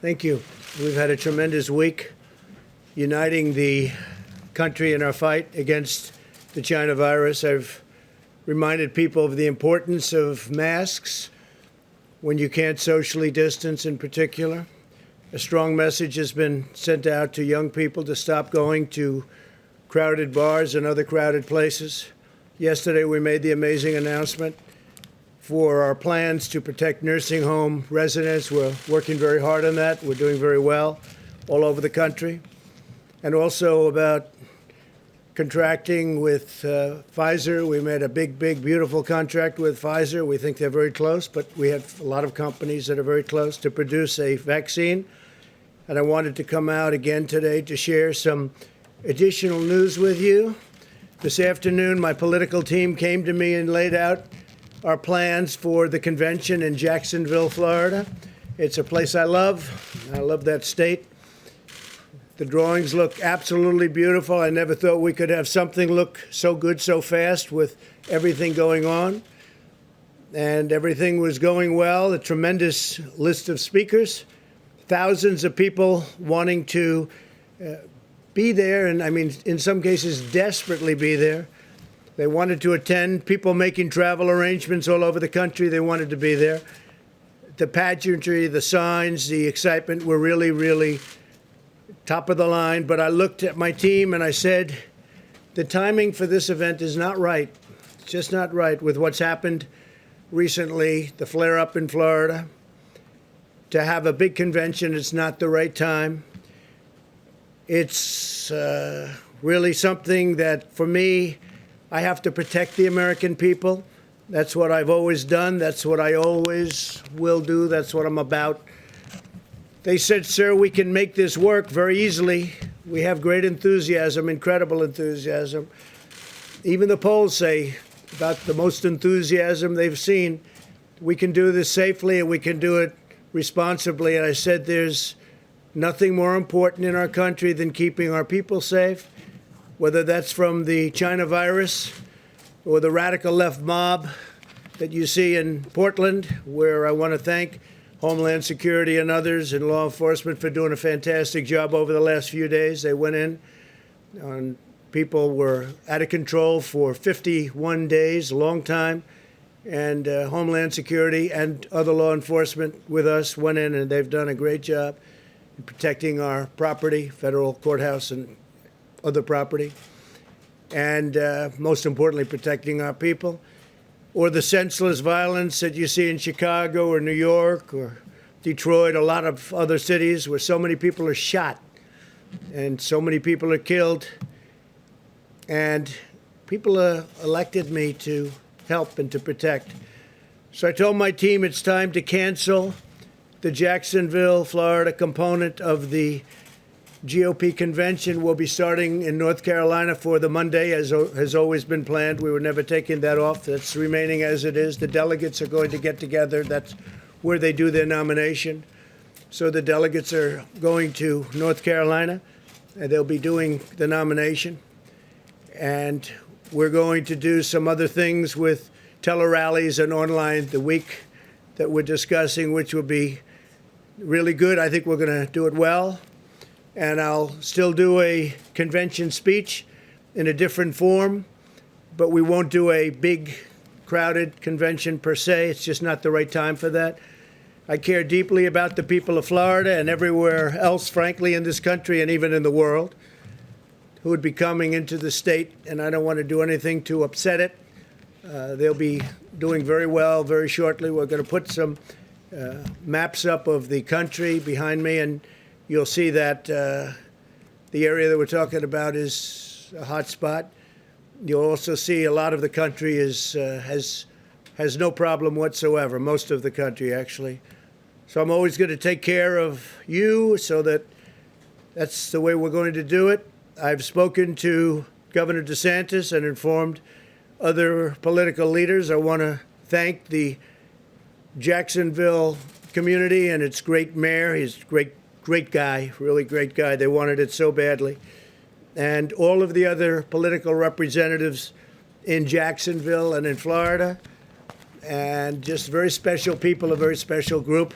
Thank you. We've had a tremendous week uniting the country in our fight against the China virus. I've reminded people of the importance of masks when you can't socially distance in particular. A strong message has been sent out to young people to stop going to crowded bars and other crowded places. Yesterday, we made the amazing announcement for our plans to protect nursing home residents. We're working very hard on that. We're doing very well all over the country. And also about contracting with Pfizer. We made a big, beautiful contract with Pfizer. We think they're very close, but we have a lot of companies that are very close to produce a vaccine. And I wanted to come out again today to share some additional news with you. This afternoon, my political team came to me and laid out our plans for the convention in Jacksonville, Florida. It's a place I love. I love that state. The drawings look absolutely beautiful. I never thought we could have something look so good so fast with everything going on. And everything was going well. A tremendous list of speakers, thousands of people wanting to be there, and I mean, in some cases, desperately be there. They wanted to attend, people making travel arrangements all over the country. They wanted to be there. The pageantry, the signs, the excitement were really top of the line. But I looked at my team and I said, the timing for this event is not right. It's just not right with what's happened recently, the flare-up in Florida. To have a big convention, it's not the right time. It's really something that, for me, I have to protect the American people. That's what I've always done. That's what I always will do. That's what I'm about. They said, sir, we can make this work very easily. We have great enthusiasm, incredible enthusiasm. Even the polls say about the most enthusiasm they've seen. We can do this safely and we can do it responsibly. And I said, there's nothing more important in our country than keeping our people safe, whether that's from the China virus or the radical left mob that you see in Portland, where I want to thank Homeland Security and others and law enforcement for doing a fantastic job over the last few days. They went in, and people were out of control for 51 days, a long time, and Homeland Security and other law enforcement with us went in, and they've done a great job in protecting our property, federal courthouse and other property, and most importantly, protecting our people. Or the senseless violence that you see in Chicago or New York or Detroit, a lot of other cities where so many people are shot and so many people are killed. And people elected me to help and to protect. So I told my team it's time to cancel the Jacksonville, Florida component of the GOP convention. Will be starting in North Carolina for the Monday, as has always been planned. We were never taking that off. That's remaining as it is. The delegates are going to get together. That's where they do their nomination. So the delegates are going to North Carolina, and they'll be doing the nomination. And we're going to do some other things with tele-rallies and online the week that we're discussing, which will be really good. I think we're going to do it well. And I'll still do a convention speech in a different form, but we won't do a big, crowded convention per se. It's just not the right time for that. I care deeply about the people of Florida and everywhere else, frankly, in this country and even in the world, who would be coming into the state, and I don't want to do anything to upset it. They'll be doing very well very shortly. We're going to put some maps up of the country behind me, and you'll see that the area that we're talking about is a hot spot. You'll also see a lot of the country has no problem whatsoever, most of the country, actually. So I'm always going to take care of you, so that's the way we're going to do it. I've spoken to Governor DeSantis and informed other political leaders. I want to thank the Jacksonville community and its great mayor. He's great guy, really great guy. They wanted it so badly. And all of the other political representatives in Jacksonville and in Florida, and just very special people, a very special group.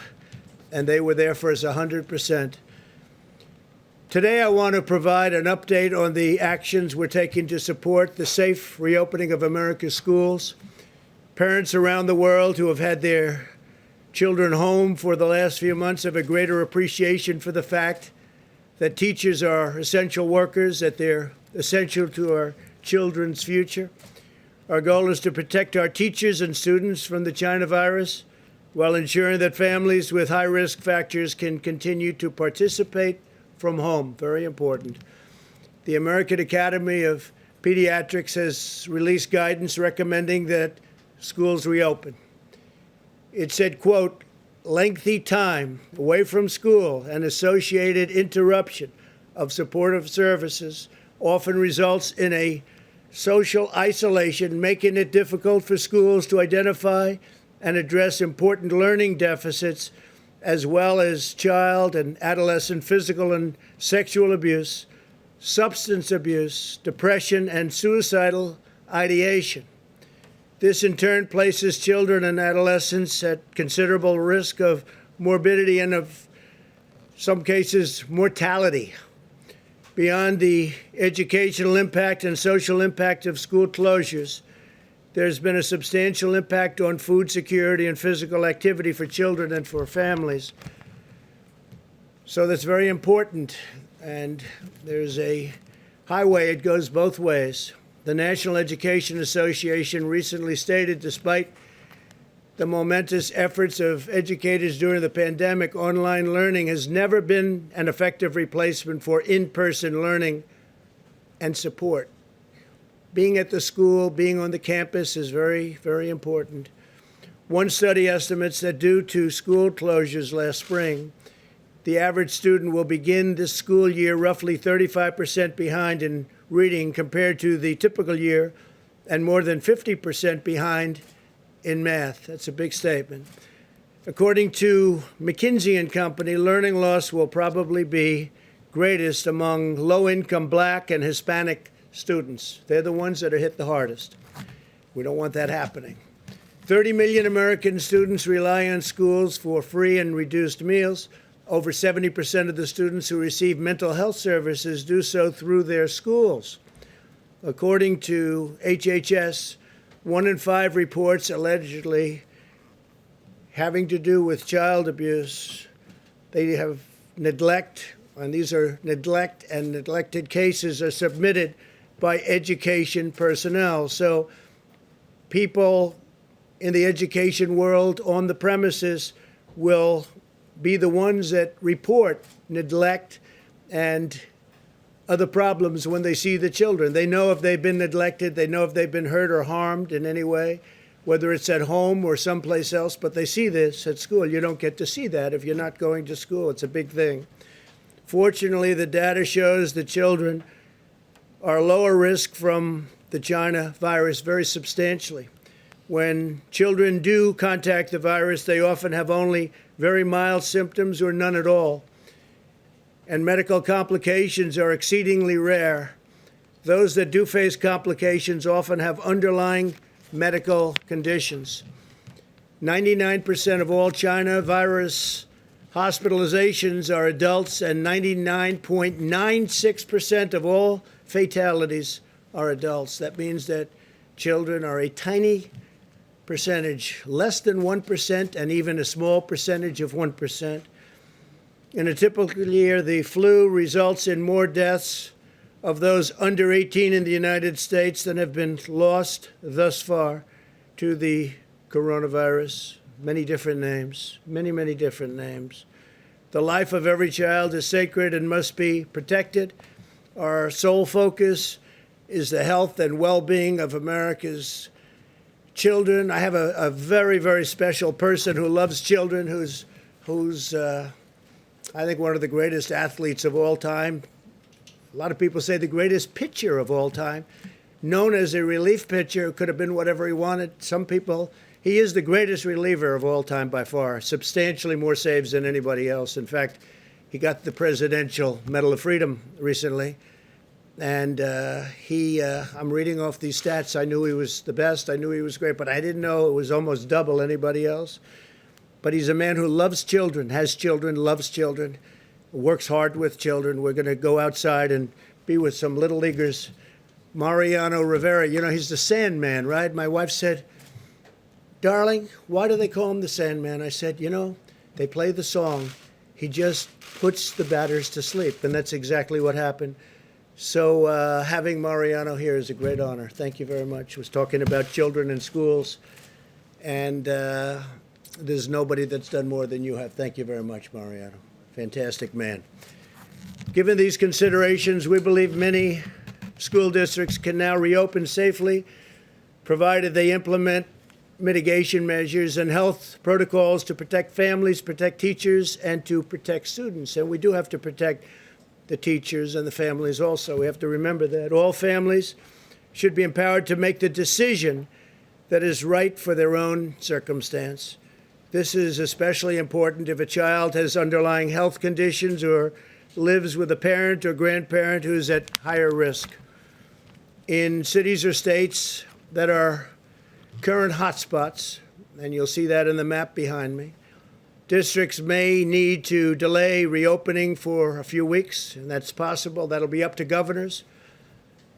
and they were there for us 100%. Today, I want to provide an update on the actions we're taking to support the safe reopening of America's schools. Parents around the world who have had their children home for the last few months have a greater appreciation for the fact that teachers are essential workers, that they're essential to our children's future. Our goal is to protect our teachers and students from the China virus while ensuring that families with high-risk factors can continue to participate from home. Very important. The American Academy of Pediatrics has released guidance recommending that schools reopen. It said, quote, lengthy time away from school and associated interruption of supportive services often results in a social isolation, making it difficult for schools to identify and address important learning deficits, as well as child and adolescent physical and sexual abuse, substance abuse, depression, and suicidal ideation. This, in turn, places children and adolescents at considerable risk of morbidity and, of some cases, mortality. Beyond the educational impact and social impact of school closures, there's been a substantial impact on food security and physical activity for children and for families. So that's very important. And there's a highway, it goes both ways. The National Education Association recently stated, despite the momentous efforts of educators during the pandemic, online learning has never been an effective replacement for in-person learning and support. Being at the school, being on the campus is very, very important. One study estimates that due to school closures last spring, the average student will begin this school year roughly 35% behind in reading compared to the typical year, and more than 50% behind in math. That's a big statement. According to McKinsey & Company, learning loss will probably be greatest among low-income Black and Hispanic students. They're the ones that are hit the hardest. We don't want that happening. 30 million American students rely on schools for free and reduced meals. Over 70% of the students who receive mental health services do so through their schools. According to HHS, 1 in 5 reports allegedly having to do with child abuse. They have neglect, and these are neglect and neglected cases are submitted by education personnel. So people in the education world on the premises will be the ones that report neglect and other problems when they see the children. They know if they've been neglected, they know if they've been hurt or harmed in any way, whether it's at home or someplace else, but they see this at school. You don't get to see that if you're not going to school. It's a big thing. Fortunately, the data shows the children are lower risk from the China virus very substantially. When children do contact the virus, they often have only very mild symptoms or none at all. And medical complications are exceedingly rare. Those that do face complications often have underlying medical conditions. 99% of all China virus hospitalizations are adults, and 99.96% of all fatalities are adults. That means that children are a tiny percentage, less than 1%, and even a small percentage of 1%. In a typical year, the flu results in more deaths of those under 18 in the United States than have been lost thus far to the coronavirus. Many different names, many, many different names. The life of every child is sacred and must be protected. Our sole focus is the health and well-being of America's children. I have a very, very special person who loves children, who's I think one of the greatest athletes of all time. A lot of people say the greatest pitcher of all time, known as a relief pitcher, could have been whatever he wanted. Some people, he is the greatest reliever of all time by far, substantially more saves than anybody else. In fact, he got the Presidential Medal of Freedom recently. And I'm reading off these stats. I knew he was the best. I knew he was great, but I didn't know it was almost double anybody else. but he's a man who loves children, has children, loves children, works hard with children. We're going to go outside and be with some little leaguers. Mariano Rivera, you know, he's the Sandman, right? My wife said, darling, why do they call him the Sandman? I said, you know, they play the song. He just puts the batters to sleep, and that's exactly what happened. So having Mariano here is a great honor. Thank you very much. I was talking about children in schools, and there's nobody that's done more than you have. Thank you very much, Mariano. Fantastic man. Given these considerations, we believe many school districts can now reopen safely, provided they implement mitigation measures and health protocols to protect families, protect teachers, and to protect students. And we do have to protect the teachers and the families also. We have to remember that all families should be empowered to make the decision that is right for their own circumstance. This is especially important if a child has underlying health conditions or lives with a parent or grandparent who's at higher risk. In cities or states that are current hotspots, and you'll see that in the map behind me, districts may need to delay reopening for a few weeks, and that's possible. That'll be up to governors.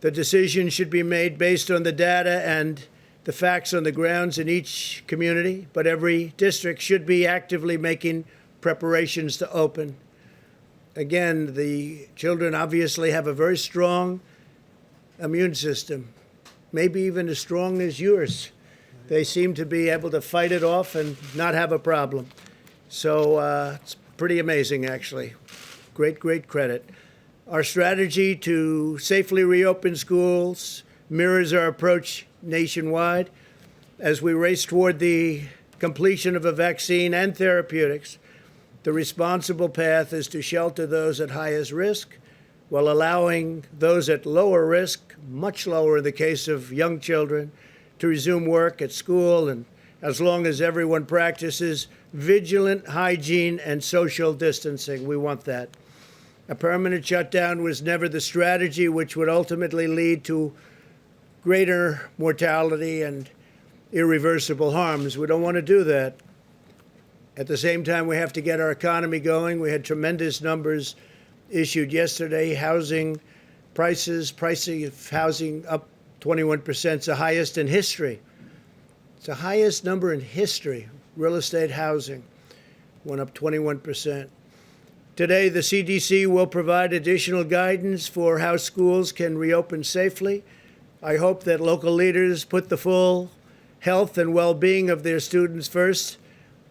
The decision should be made based on the data and the facts on the grounds in each community, but every district should be actively making preparations to open. Again, the children obviously have a very strong immune system, maybe even as strong as yours. They seem to be able to fight it off and not have a problem. So it's pretty amazing, actually. Great, great credit. Our strategy to safely reopen schools mirrors our approach nationwide. As we race toward the completion of a vaccine and therapeutics, the responsible path is to shelter those at highest risk while allowing those at lower risk, much lower in the case of young children, to resume work at school, and as long as everyone practices vigilant hygiene and social distancing. We want that. A permanent shutdown was never the strategy, which would ultimately lead to greater mortality and irreversible harms. We don't want to do that. At the same time, we have to get our economy going. We had tremendous numbers issued yesterday. Housing prices, pricing of housing up 21%. It's the highest in history. It's the highest number in history. Real estate housing went up 21%. Today, the CDC will provide additional guidance for how schools can reopen safely. I hope that local leaders put the full health and well-being of their students first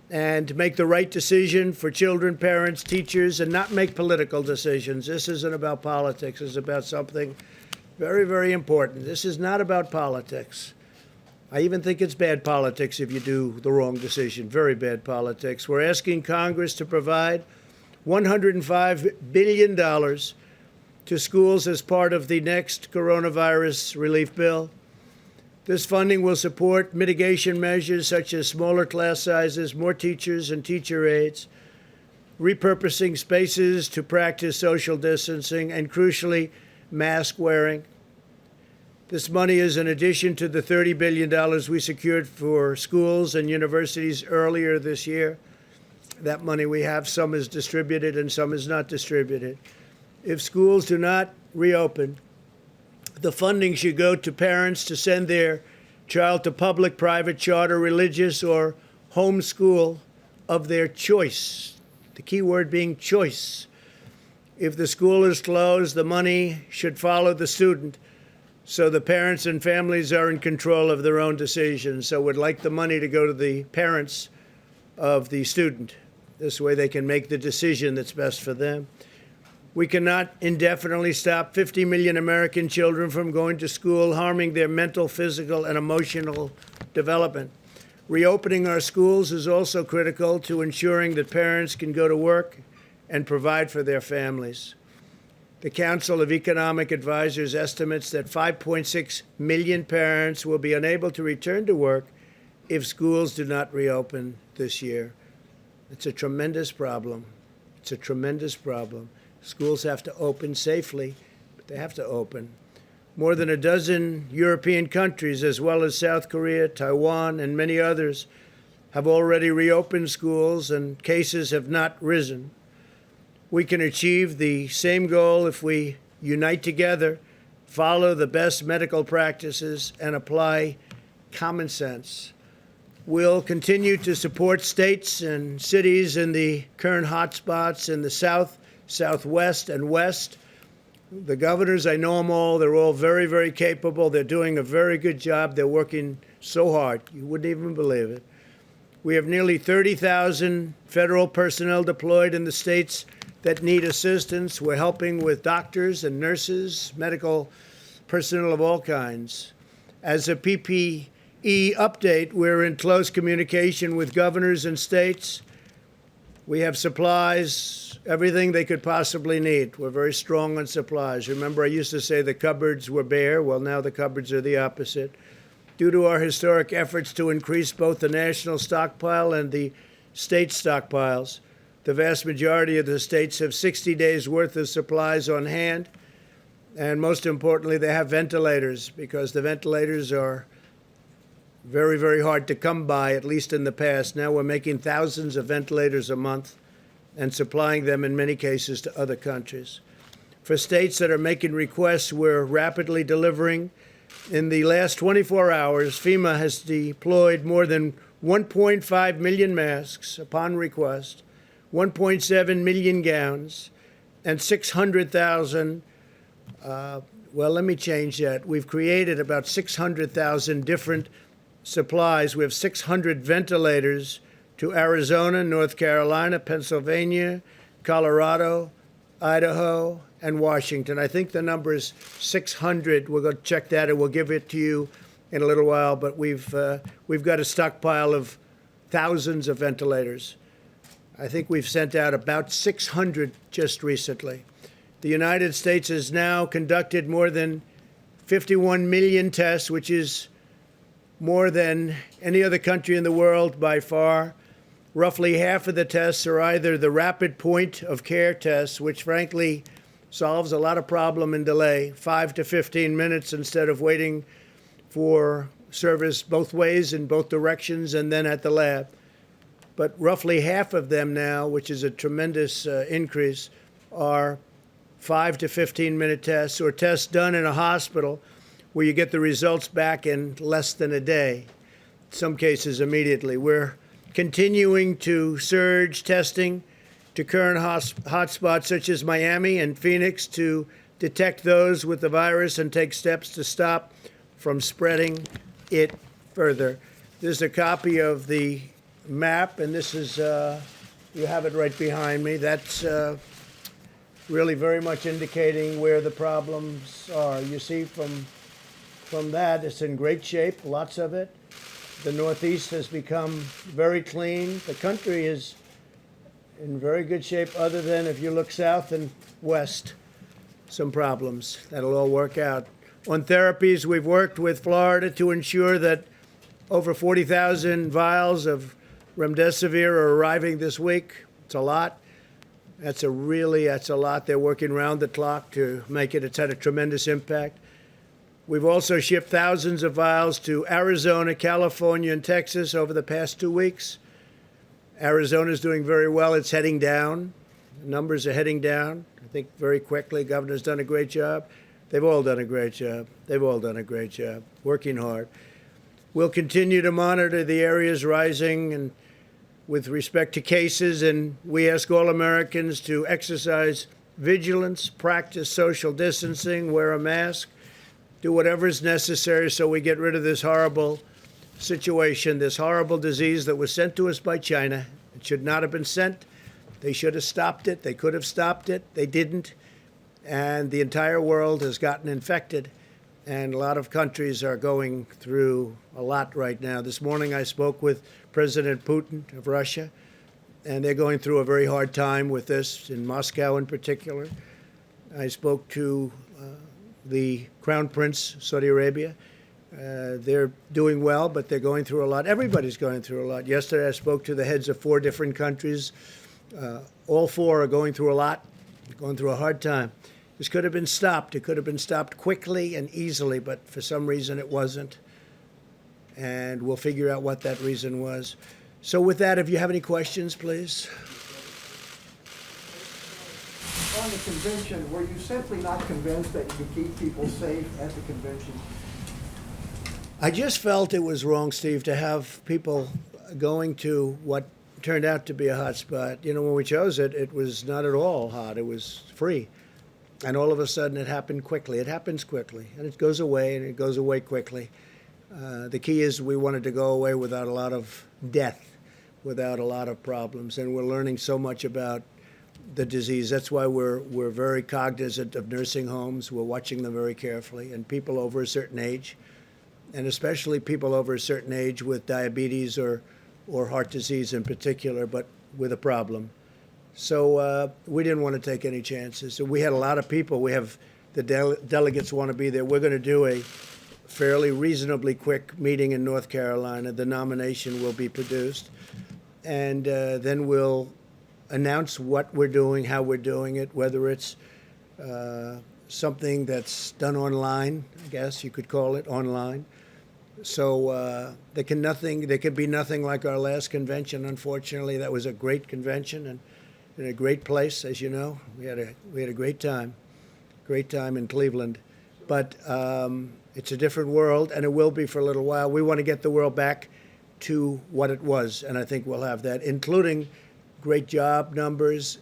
and make the right decision for children, parents, teachers, and not make political decisions. This isn't about politics. It's about something very, very important. This is not about politics. I even think it's bad politics if you do the wrong decision. Very bad politics. We're asking Congress to provide $105 billion to schools as part of the next coronavirus relief bill. This funding will support mitigation measures such as smaller class sizes, more teachers and teacher aides, repurposing spaces to practice social distancing, and crucially, mask wearing. This money is in addition to the $30 billion we secured for schools and universities earlier this year. That money we have, some is distributed and some is not distributed. If schools do not reopen, the funding should go to parents to send their child to public, private, charter, religious, or home school of their choice. The key word being choice. If the school is closed, the money should follow the student, so the parents and families are in control of their own decisions. So we'd like the money to go to the parents of the student. This way they can make the decision that's best for them. We cannot indefinitely stop 50 million American children from going to school, harming their mental, physical, and emotional development. Reopening our schools is also critical to ensuring that parents can go to work and provide for their families. The Council of Economic Advisors estimates that 5.6 million parents will be unable to return to work if schools do not reopen this year. It's a tremendous problem. It's a tremendous problem. Schools have to open safely, but they have to open. More than a dozen European countries, as well as South Korea, Taiwan, and many others, have already reopened schools and cases have not risen. We can achieve the same goal if we unite together, follow the best medical practices, and apply common sense. We'll continue to support states and cities in the current hotspots in the South, Southwest, and West. The governors, I know them all. They're all very, very capable. They're doing a very good job. They're working so hard. You wouldn't even believe it. We have nearly 30,000 federal personnel deployed in the states that need assistance. We're helping with doctors and nurses, medical personnel of all kinds. As a PPE update, we're in close communication with governors and states. We have supplies, everything they could possibly need. We're very strong on supplies. Remember, I used to say the cupboards were bare. Well, now the cupboards are the opposite. Due to our historic efforts to increase both the national stockpile and the state stockpiles, the vast majority of the states have 60 days' worth of supplies on hand. And most importantly, they have ventilators, because the ventilators are very, very hard to come by, at least in the past. Now we're making thousands of ventilators a month and supplying them in many cases to other countries. For states that are making requests, we're rapidly delivering. In the last 24 hours, FEMA has deployed more than 1.5 million masks upon request, 1.7 million gowns, and 600,000, well, let me change that. We've created about 600,000 different supplies. We have 600 ventilators to Arizona, North Carolina, Pennsylvania, Colorado, Idaho, and Washington. I think the number is 600. We're going to check that, and we'll give it to you in a little while. But we've got a stockpile of thousands of ventilators. I think we've sent out about 600 just recently. The United States has now conducted more than 51 million tests, which is more than any other country in the world by far. Roughly half of the tests are either the rapid point of care tests, which frankly solves a lot of problem and delay, 5 to 15 minutes instead of waiting for service both ways in both directions and then at the lab. But roughly half of them now, which is a tremendous increase, are 5 to 15-minute tests or tests done in a hospital where you get the results back in less than a day, in some cases immediately. We're continuing to surge testing to current hotspots such as Miami and Phoenix to detect those with the virus and take steps to stop from spreading it further. This is a copy of the map, and this is, you have it right behind me. That's really very much indicating where the problems are. You see from that, it's in great shape, lots of it. The Northeast has become very clean. The country is in very good shape, other than if you look south and west, some problems. That'll all work out. On therapies, we've worked with Florida to ensure that over 40,000 vials of remdesivir are arriving this week. It's a lot. That's a lot. They're working round the clock to make it. It's had a tremendous impact. We've also shipped thousands of vials to Arizona, California, and Texas over the past 2 weeks. Arizona's doing very well. It's heading down. The numbers are heading down, I think, very quickly. Governor's done a great job. They've all done a great job. They've all done a great job, working hard. We'll continue to monitor the areas rising and with respect to cases, and we ask all Americans to exercise vigilance, practice social distancing, wear a mask, do whatever is necessary so we get rid of this horrible situation, this horrible disease that was sent to us by China. It should not have been sent. They should have stopped it. They could have stopped it. They didn't. And the entire world has gotten infected. And a lot of countries are going through a lot right now. This morning I spoke with President Putin of Russia, and they're going through a very hard time with this, in Moscow in particular. I spoke to the Crown Prince, Saudi Arabia. They're doing well, but they're going through a lot. Everybody's going through a lot. Yesterday I spoke to the heads of 4 different countries. All 4 are going through a lot, going through a hard time. This could have been stopped. It could have been stopped quickly and easily, but for some reason it wasn't. And we'll figure out what that reason was. So with that, if you have any questions, please. On the convention, were you simply not convinced that you could keep people safe at the convention? I just felt it was wrong, Steve, to have people going to what turned out to be a hot spot. You know, when we chose it, it was not at all hot. It was free. And all of a sudden, it happened quickly. It happens quickly, and it goes away, and it goes away quickly. The key is we wanted to go away without a lot of death, without a lot of problems, and we're learning so much about the disease. That's why we're very cognizant of nursing homes. We're watching them very carefully, and people over a certain age, and especially people over a certain age with diabetes or heart disease in particular, but with a problem. So we didn't want to take any chances. So we had a lot of people. We have the delegates want to be there. We're going to do a fairly reasonably quick meeting in North Carolina. The nomination will be produced, and then we'll announce what we're doing, how we're doing it, whether it's something that's done online, I guess you could call it online. So there could be nothing like our last convention. Unfortunately, that was a great convention and in a great place, as you know. We had a great time in Cleveland, but it's a different world, and it will be for a little while. We want to get the world back to what it was, and I think we'll have that, including great job numbers,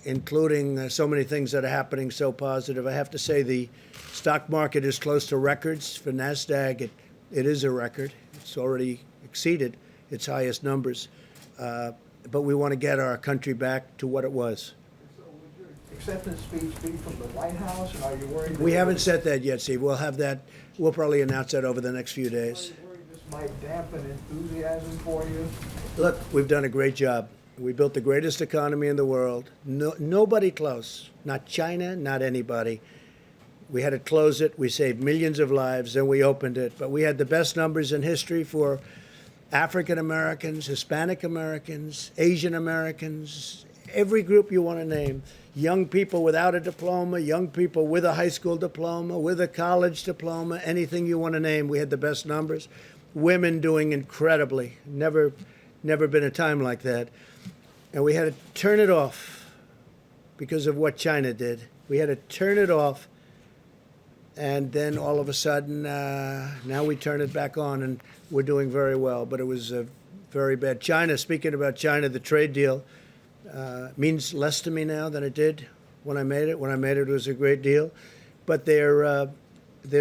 including so many things that are happening so positive. I have to say the stock market is close to records. For NASDAQ, it is a record. It's already exceeded its highest numbers. But we want to get our country back to what it was. So would your acceptance speech be from the White House, and are you worried? We haven't said that yet, Steve. We'll have that. We'll probably announce that over the next few days. Are you worried this might dampen enthusiasm for you? Look, we've done a great job. We built the greatest economy in the world. Nobody close. Not China, not anybody. We had to close it. We saved millions of lives, and we opened it. But we had the best numbers in history for African Americans, Hispanic Americans, Asian Americans, every group you want to name. Young people without a diploma, young people with a high school diploma, with a college diploma, anything you want to name. We had the best numbers. Women doing incredibly. Never been a time like that. And we had to turn it off because of what China did. We had to turn it off. And then all of a sudden, now we turn it back on, and we're doing very well. But it was very bad. China, speaking about China, the trade deal means less to me now than it did when I made it. When I made it, it was a great deal. But they're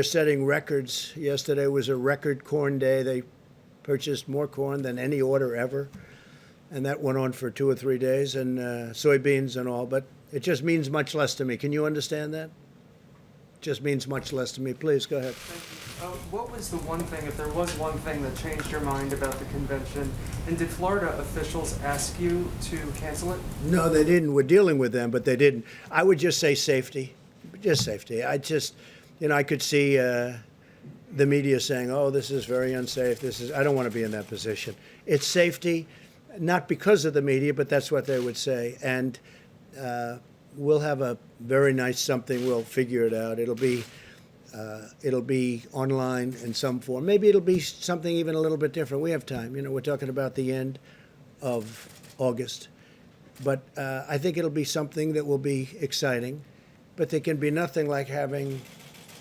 setting records. Yesterday was a record corn day. They purchased more corn than any order ever. And that went on for 2 or 3 days, and soybeans and all. But it just means much less to me. Can you understand that? Just means much less to me. Please go ahead. What was the one thing, if there was one thing that changed your mind about the convention, and did Florida officials ask you to cancel it? No, they didn't. We're dealing with them, but they didn't. I would just say safety, just safety. I could see the media saying, "Oh, this is very unsafe. I don't want to be in that position." It's safety, not because of the media, but that's what they would say. And we'll have a very nice something. We'll figure it out. It'll be online in some form. Maybe it'll be something even a little bit different. We have time. You know, we're talking about the end of August. But I think it'll be something that will be exciting. But there can be nothing like having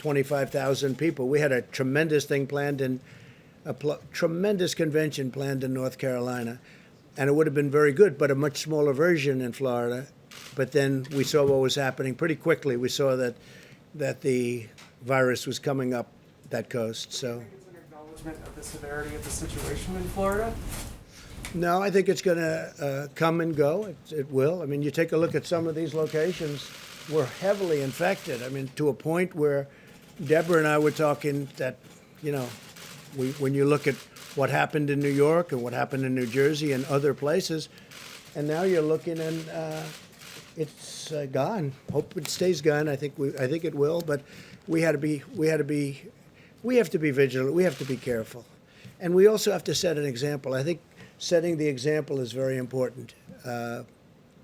25,000 people. We had a tremendous thing planned tremendous convention planned in North Carolina. And it would have been very good, but a much smaller version in Florida. But then we saw what was happening pretty quickly. We saw that the virus was coming up that coast. So, do you think it's an acknowledgement of the severity of the situation in Florida? No, I think it's going to come and go. It will. I mean, you take a look at some of these locations. We're heavily infected. I mean, to a point where Deborah and I were talking that, you know, when you look at what happened in New York and what happened in New Jersey and other places, and now you're looking and it's gone. Hope it stays gone. I think it will. But we have to be vigilant. We have to be careful, and we also have to set an example. I think setting the example is very important.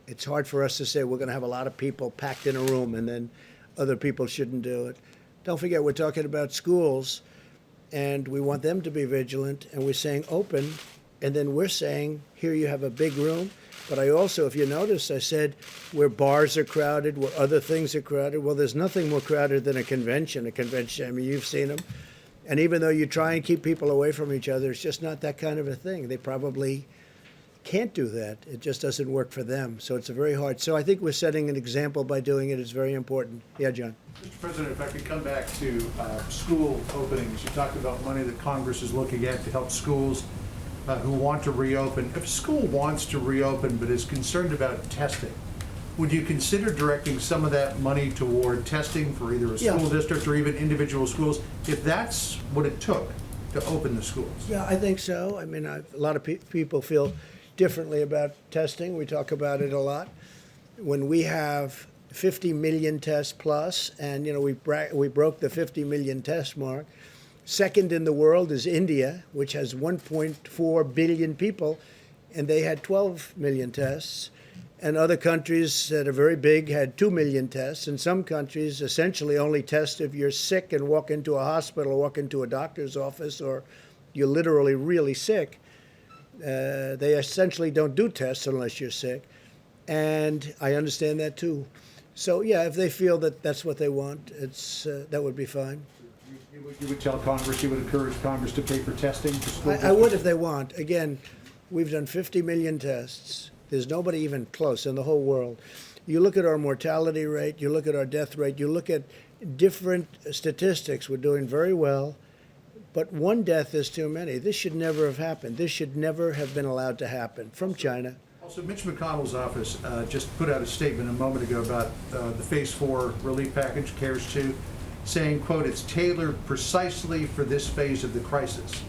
It's hard for us to say we're going to have a lot of people packed in a room and then other people shouldn't do it. Don't forget, we're talking about schools, and we want them to be vigilant, and we're saying open, And then we're saying, here you have a big room. But I also, if you notice, I said where bars are crowded, where other things are crowded. Well, there's nothing more crowded than a convention. A convention, I mean, you've seen them. And even though you try and keep people away from each other, it's just not that kind of a thing. They probably can't do that. It just doesn't work for them. So it's a very hard. So I think we're setting an example by doing it. It's very important. Yeah, John. Mr. President, if I could come back to school openings. You talked about money that Congress is looking at to help schools who want to reopen. If a school wants to reopen but is concerned about testing, would you consider directing some of that money toward testing for either a school district or even individual schools, if that's what it took to open the schools? Yeah, I think so. I mean, a lot of people feel differently about testing. We talk about it a lot. When we have 50 million tests plus, and we broke the 50 million test mark. Second in the world is India, which has 1.4 billion people, and they had 12 million tests. And other countries that are very big had 2 million tests. And some countries essentially only test if you're sick and walk into a hospital or walk into a doctor's office, or you're literally really sick. They essentially don't do tests unless you're sick. And I understand that too. So, yeah, if they feel that that's what they want, that would be fine. You would tell Congress, you would encourage Congress to pay for testing for school I would if they want. Again, we've done 50 million tests. There's nobody even close in the whole world. You look at our mortality rate, you look at our death rate, you look at different statistics. We're doing very well, but one death is too many. This should never have happened. This should never have been allowed to happen from China. Also, Mitch McConnell's office just put out a statement a moment ago about the Phase 4 relief package, CARES 2, saying, quote, it's tailored precisely for this phase of the crisis.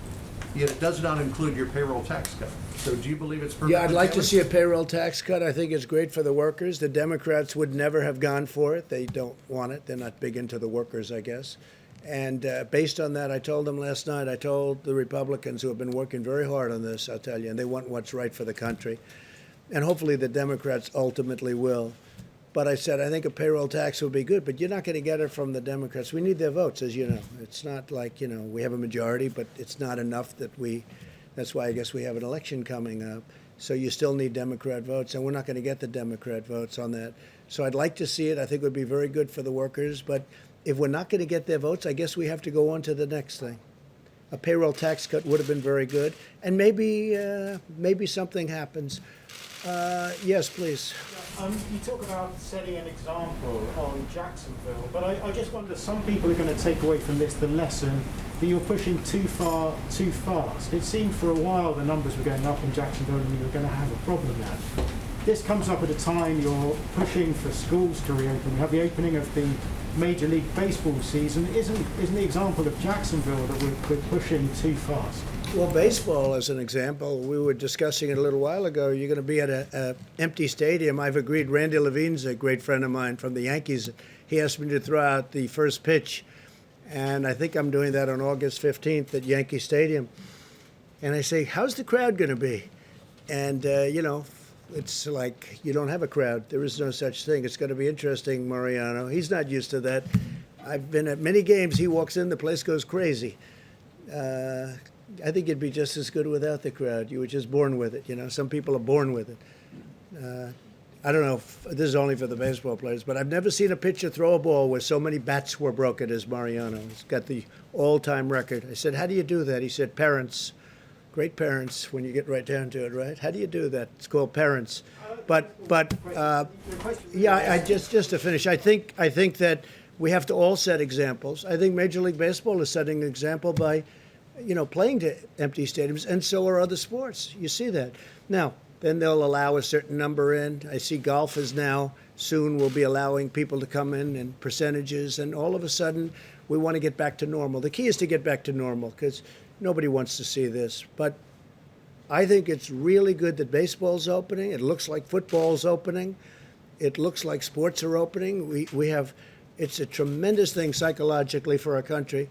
Yet it does not include your payroll tax cut. So do you believe it's perfectly Yeah, I'd like to tailored? see a payroll tax cut. I think it's great for the workers. The Democrats would never have gone for it. They don't want it. They're not big into the workers, I guess. And based on that, I told them last night, I told the Republicans who have been working very hard on this, I'll tell you, and they want what's right for the country. And hopefully the Democrats ultimately will. But I said, I think a payroll tax would be good, but you're not going to get it from the Democrats. We need their votes, as you know. It's not like, we have a majority, but it's not enough that's why I guess we have an election coming up. So you still need Democrat votes, and we're not going to get the Democrat votes on that. So I'd like to see it. I think it would be very good for the workers. But if we're not going to get their votes, I guess we have to go on to the next thing. A payroll tax cut would have been very good. And maybe something happens. Yes, please. You talk about setting an example on Jacksonville, but I just wonder, some people are going to take away from this the lesson that you're pushing too far, too fast. It seemed for a while the numbers were going up in Jacksonville and you were going to have a problem there. This comes up at a time you're pushing for schools to reopen. We have the opening of the Major League Baseball season. Isn't the example of Jacksonville that we're pushing too fast? Well, baseball, as an example, we were discussing it a little while ago. You're going to be at an empty stadium. I've agreed. Randy Levine's a great friend of mine from the Yankees. He asked me to throw out the first pitch, and I think I'm doing that on August 15th at Yankee Stadium. And I say, how's the crowd going to be? And, it's like you don't have a crowd. There is no such thing. It's going to be interesting, Mariano. He's not used to that. I've been at many games. He walks in, the place goes crazy. I think it'd be just as good without the crowd. You were just born with it. Some people are born with it. I don't know if this is only for the baseball players, but I've never seen a pitcher throw a ball where so many bats were broken as Mariano. He's got the all-time record. I said, how do you do that? He said, parents. Great parents, when you get right down to it, right? How do you do that? It's called parents. I just to finish, I think that we have to all set examples. I think Major League Baseball is setting an example by playing to empty stadiums, and so are other sports. You see that. Now, then they'll allow a certain number in. I see golf is now soon will be allowing people to come in percentages, and all of a sudden we want to get back to normal. The key is to get back to normal because nobody wants to see this. But I think it's really good that baseball's opening. It looks like football's opening. It looks like sports are opening. It's a tremendous thing psychologically for our country.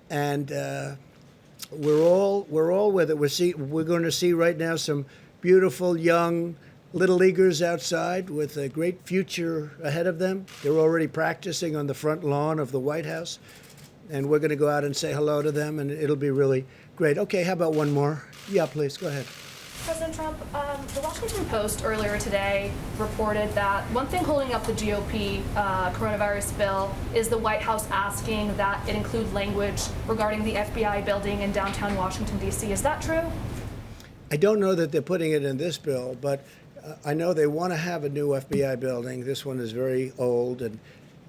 And we're all with it. We're going to see right now some beautiful young little leaguers outside with a great future ahead of them. They're already practicing on the front lawn of the White House. and we're going to go out and say hello to them, and it'll be really great. Okay, how about one more? Yeah, please, go ahead. President Trump, the Washington Post earlier today reported that one thing holding up the GOP coronavirus bill is the White House asking that it include language regarding the FBI building in downtown Washington, D.C. Is that true? I don't know that they're putting it in this bill, but I know they want to have a new FBI building. This one is very old, and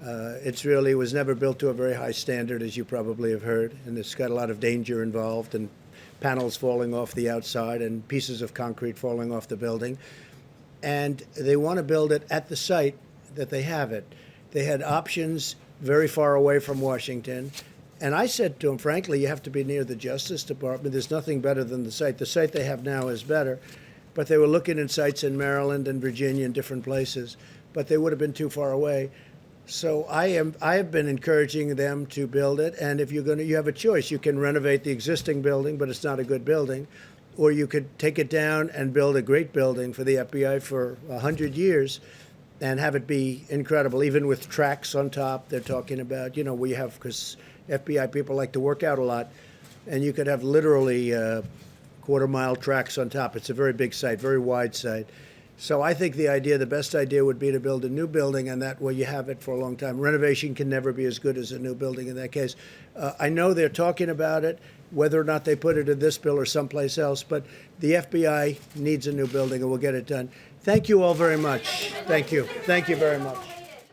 it's really was never built to a very high standard, as you probably have heard, and it's got a lot of danger involved, and panels falling off the outside and pieces of concrete falling off the building. And they want to build it at the site that they have it. They had options very far away from Washington. And I said to them, frankly, you have to be near the Justice Department. There's nothing better than the site. The site they have now is better. But they were looking at sites in Maryland and Virginia and different places, but they would have been too far away. So I have been encouraging them to build it, and if you have a choice. You can renovate the existing building, but it's not a good building, or you could take it down and build a great building for the FBI for 100 years and have it be incredible, even with tracks on top. They're talking about, we have, because FBI people like to work out a lot, and you could have literally quarter-mile tracks on top. It's a very big site, very wide site. So I think the best idea would be to build a new building, and that way you have it for a long time. Renovation can never be as good as a new building in that case. I know they're talking about it, whether or not they put it in this bill or someplace else, but the FBI needs a new building, and we'll get it done. Thank you all very much. Thank you. Thank you very much.